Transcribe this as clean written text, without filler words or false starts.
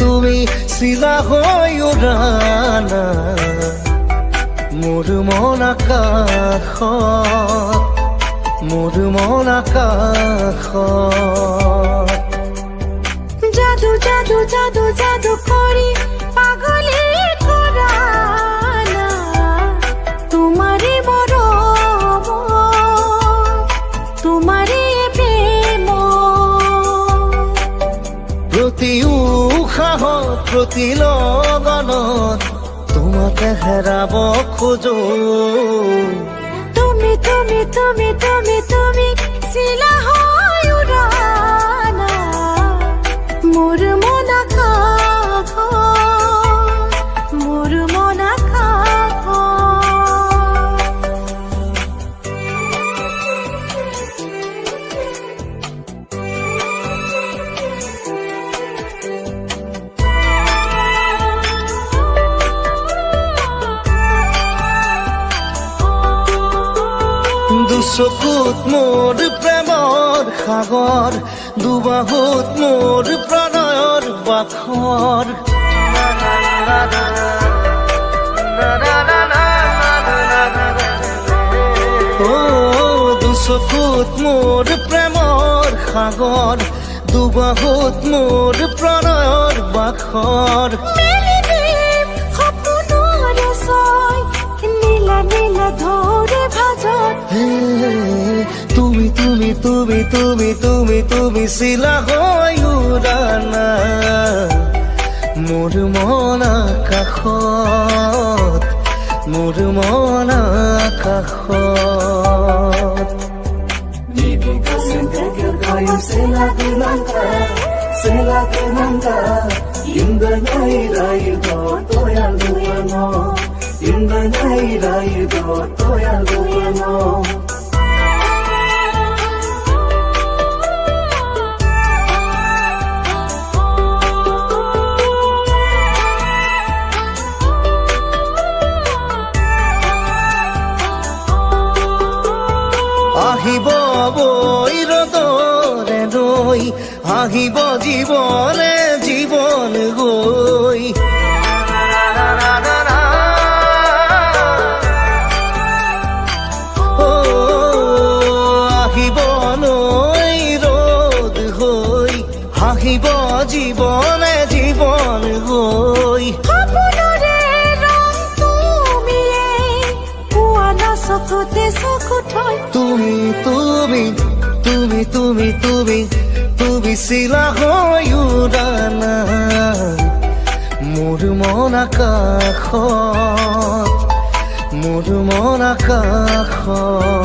তুমি চিলা হৈ উৰানা মোৰ মন আকাশত জাদু জাদু জাদু জাদু কৰি পাগলী কৰা না তোমাৰে মৰম তোমাৰে প্ৰেম প্ৰতি উশাহত প্ৰতি লগনত তোমাকে হেৰাব খোজো তুমি তুমি তুমি তুমি তুমি চিলা হৈ উৰানা মোৰ মন আকাশত মোৰ মন আকাশত দুচকুত মোৰ প্ৰেমৰ সাগৰ দুবাহুত মোৰ প্ৰণয়ৰ বাখৰ দুচকুত মোৰ প্ৰেমৰ সাগৰ দুবাহুত মোৰ প্ৰণয়ৰ বাখৰ সপোনৰে ছয় নীলা নীলা ধৰে ভাজত তুমি তুমি তুমি তুমি তুমি তুমি চিলা হৈ উৰানা মোৰ মন আকাশত মোৰ মন আকাশত আহিব বৈ ৰ'দৰে নৈ আহিব জীৱনে জীৱন গৈ আহিব নৈ ৰ'দ হৈ আহিব জীৱনে জীৱন গৈ সপোনৰে ৰং তুমিয়ে পোৱা না চকুতে চকু থৈ তুমি তুমি তুমি তুমি তুমি তুমি চিলা হৈ উৰানা মোৰ মন আকাশত মোৰ মন আকাশত